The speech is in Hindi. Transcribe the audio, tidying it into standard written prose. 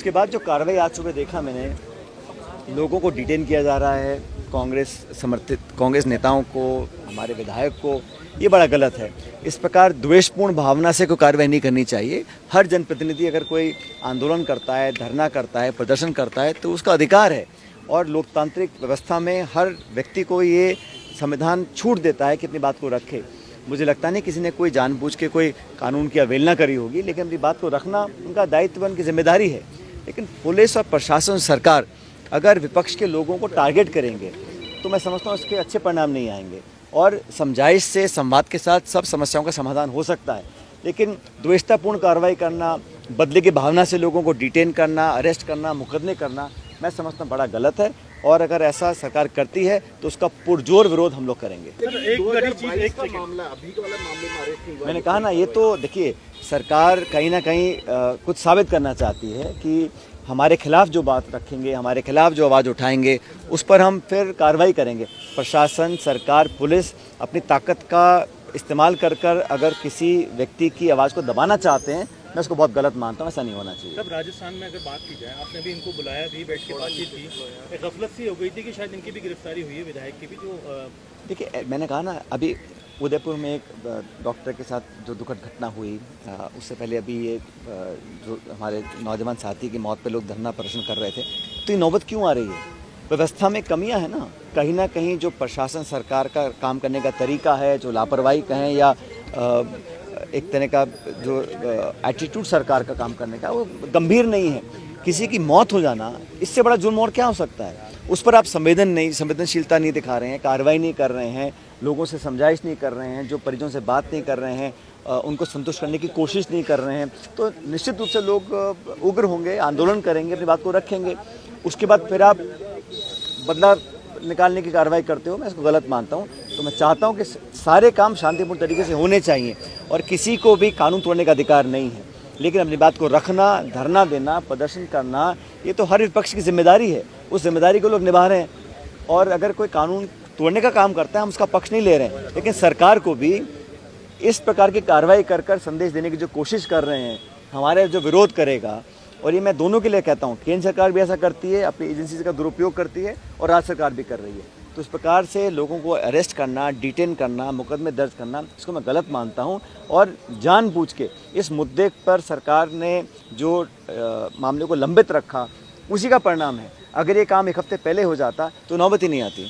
उसके बाद जो कार्रवाई आज सुबह देखा मैंने, लोगों को डिटेन किया जा रहा है, कांग्रेस नेताओं को, हमारे विधायक को, ये बड़ा गलत है। इस प्रकार द्वेषपूर्ण भावना से कोई कार्रवाई नहीं करनी चाहिए। हर जनप्रतिनिधि अगर कोई आंदोलन करता है, धरना करता है, प्रदर्शन करता है तो उसका अधिकार है, और लोकतांत्रिक व्यवस्था में हर व्यक्ति को ये संविधान छूट देता है कि अपनी बात को रखे। मुझे लगता नहीं किसी ने कोई जानबूझ के कोई कानून की अवहेलना करी होगी, लेकिन अपनी बात को रखना उनका दायित्व, उनकी जिम्मेदारी है। लेकिन पुलिस और प्रशासन, सरकार अगर विपक्ष के लोगों को टारगेट करेंगे तो मैं समझता हूँ इसके अच्छे परिणाम नहीं आएंगे। और समझाइश से, संवाद के साथ सब समस्याओं का समाधान हो सकता है, लेकिन द्वेषतापूर्ण कार्रवाई करना, बदले की भावना से लोगों को डिटेन करना, अरेस्ट करना, मुकदमे करना, मैं समझता हूँ बड़ा गलत है। और अगर ऐसा सरकार करती है तो उसका पुरजोर विरोध हम लोग करेंगे। मैंने कहा ना, ये तो देखिए, सरकार कहीं ना कहीं कुछ साबित करना चाहती है कि हमारे खिलाफ जो बात रखेंगे, हमारे खिलाफ जो आवाज़ उठाएंगे, उस पर हम फिर कार्रवाई करेंगे। प्रशासन, सरकार, पुलिस अपनी ताकत का इस्तेमाल कर अगर किसी व्यक्ति की आवाज़ को दबाना चाहते हैं, मैं उसको बहुत गलत मानता हूँ। ऐसा नहीं होना चाहिए। तब राजस्थान में अगर बात की जाए, आपने भी इनको बुलाया भी, बैठ के बातचीत की, एक गफलत सी हो गई थी कि शायद इनकी भी गिरफ्तारी हुई है, विधायक की भी। जो देखिए, मैंने कहा ना, अभी उदयपुर में एक डॉक्टर के साथ जो दुखद घटना हुई, उससे पहले अभी ये जो हमारे नौजवान साथी की मौत पे लोग धरना प्रदर्शन कर रहे थे, तो ये नौबत क्यों आ रही है? व्यवस्था में कमियां है ना कहीं जो प्रशासन, सरकार का काम करने का तरीका है, जो लापरवाही कहें या एक तरह का जो एटीट्यूड सरकार का काम करने का, वो गंभीर नहीं है। किसी की मौत हो जाना, इससे बड़ा जुर्म और क्या हो सकता है? उस पर आप संवेदनशीलता नहीं दिखा रहे हैं, कार्रवाई नहीं कर रहे हैं, लोगों से समझाइश नहीं कर रहे हैं, जो परिजनों से बात नहीं कर रहे हैं, उनको संतुष्ट करने की कोशिश नहीं कर रहे हैं, तो निश्चित रूप से लोग उग्र होंगे, आंदोलन करेंगे, अपनी बात को रखेंगे। उसके बाद फिर आप बदला निकालने की कार्रवाई करते हो, मैं इसको गलत मानता हूँ। तो मैं चाहता हूँ कि सारे काम शांतिपूर्ण तरीके से होने चाहिए, और किसी को भी कानून तोड़ने का अधिकार नहीं है। लेकिन अपनी बात को रखना, धरना देना, प्रदर्शन करना, ये तो हर विपक्ष की जिम्मेदारी है। उस जिम्मेदारी को लोग निभा रहे हैं, और अगर कोई कानून तोड़ने का काम करता है, हम उसका पक्ष नहीं ले रहे हैं, लेकिन सरकार को भी इस प्रकार की कार्रवाई कर संदेश देने की जो कोशिश कर रहे हैं, हमारे जो विरोध करेगा, और ये मैं दोनों के लिए कहता हूँ, केंद्र सरकार भी ऐसा करती है, अपनी एजेंसी का दुरुपयोग करती है, और राज्य सरकार भी कर रही है। तो इस प्रकार से लोगों को अरेस्ट करना, डिटेन करना, मुकदमे दर्ज करना, इसको मैं गलत मानता हूं। और जानबूझ के इस मुद्दे पर सरकार ने जो मामले को लंबित रखा, उसी का परिणाम है। अगर ये काम एक हफ्ते पहले हो जाता तो नौबत ही नहीं आती।